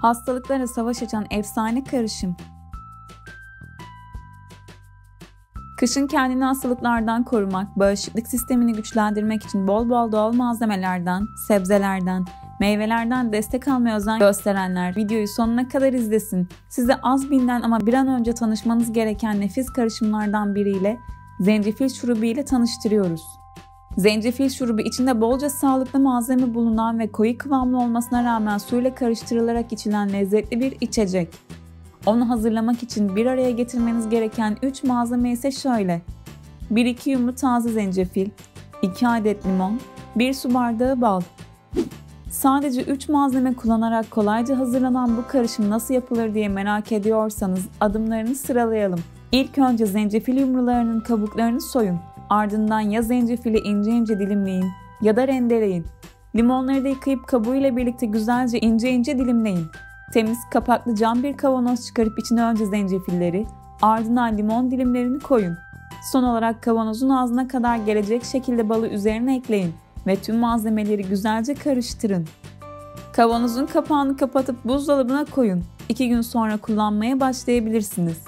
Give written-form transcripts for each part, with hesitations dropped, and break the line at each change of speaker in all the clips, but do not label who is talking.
Hastalıklara savaş açan efsane karışım. Kışın kendini hastalıklardan korumak, bağışıklık sistemini güçlendirmek için bol bol doğal malzemelerden, sebzelerden, meyvelerden destek almaya özen gösterenler videoyu sonuna kadar izlesin. Size az bilinen ama bir an önce tanışmanız gereken nefis karışımlardan biriyle zencefil şurubu ile tanıştırıyoruz. Zencefil şurubu içinde bolca sağlıklı malzeme bulunan ve koyu kıvamlı olmasına rağmen suyla karıştırılarak içilen lezzetli bir içecek. Onu hazırlamak için bir araya getirmeniz gereken 3 malzeme ise şöyle: 1-2 yumru taze zencefil, 2 adet limon, 1 su bardağı bal. Sadece 3 malzeme kullanarak kolayca hazırlanan bu karışım nasıl yapılır diye merak ediyorsanız adımlarını sıralayalım. İlk önce zencefil yumrularının kabuklarını soyun. Ardından ya zencefili ince ince dilimleyin ya da rendeleyin. Limonları da yıkayıp kabuğuyla birlikte güzelce ince ince dilimleyin. Temiz kapaklı cam bir kavanoz çıkarıp içine önce zencefilleri, ardından limon dilimlerini koyun. Son olarak kavanozun ağzına kadar gelecek şekilde balı üzerine ekleyin ve tüm malzemeleri güzelce karıştırın. Kavanozun kapağını kapatıp buzdolabına koyun. 2 gün sonra kullanmaya başlayabilirsiniz.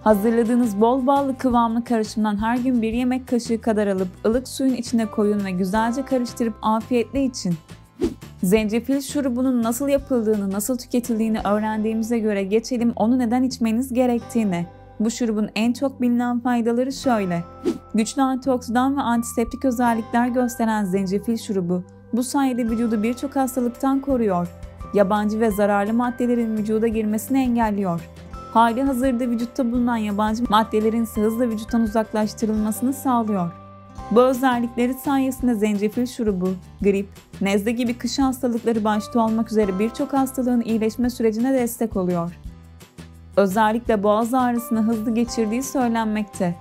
Hazırladığınız bol ballı kıvamlı karışımdan her gün 1 yemek kaşığı kadar alıp ılık suyun içine koyun ve güzelce karıştırıp afiyetle için. Zencefil şurubunun nasıl yapıldığını, nasıl tüketildiğini öğrendiğimize göre geçelim onu neden içmeniz gerektiğine. Bu şurubun en çok bilinen faydaları şöyle: güçlü antioksidan ve antiseptik özellikler gösteren zencefil şurubu, bu sayede vücudu birçok hastalıktan koruyor. Yabancı ve zararlı maddelerin vücuda girmesini engelliyor. Hali hazırda vücutta bulunan yabancı maddelerin hızla vücuttan uzaklaştırılmasını sağlıyor. Bu özellikleri sayesinde zencefil şurubu, grip, nezle gibi kış hastalıkları başta olmak üzere birçok hastalığın iyileşme sürecine destek oluyor. Özellikle boğaz ağrısını hızlı geçirdiği söylenmekte.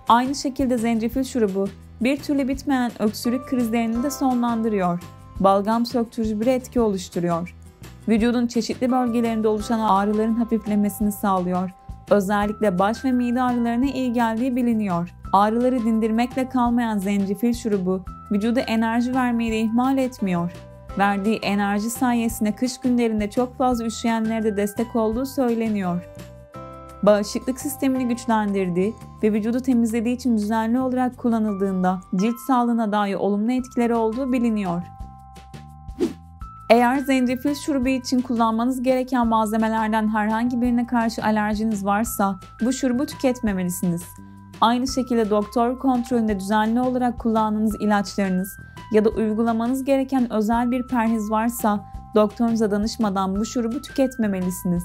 Aynı şekilde zencefil şurubu bir türlü bitmeyen öksürük krizlerini de sonlandırıyor. Balgam söktürücü bir etki oluşturuyor. Vücudun çeşitli bölgelerinde oluşan ağrıların hafiflemesini sağlıyor. Özellikle baş ve mide ağrılarına iyi geldiği biliniyor. Ağrıları dindirmekle kalmayan zencefil şurubu vücuda enerji vermeyi de ihmal etmiyor. Verdiği enerji sayesinde kış günlerinde çok fazla üşüyenlere de destek olduğu söyleniyor. Bağışıklık sistemini güçlendirdiği ve vücudu temizlediği için düzenli olarak kullanıldığında cilt sağlığına dair olumlu etkileri olduğu biliniyor. Eğer zencefil şurubu için kullanmanız gereken malzemelerden herhangi birine karşı alerjiniz varsa bu şurubu tüketmemelisiniz. Aynı şekilde doktor kontrolünde düzenli olarak kullandığınız ilaçlarınız ya da uygulamanız gereken özel bir perhiz varsa doktorunuza danışmadan bu şurubu tüketmemelisiniz.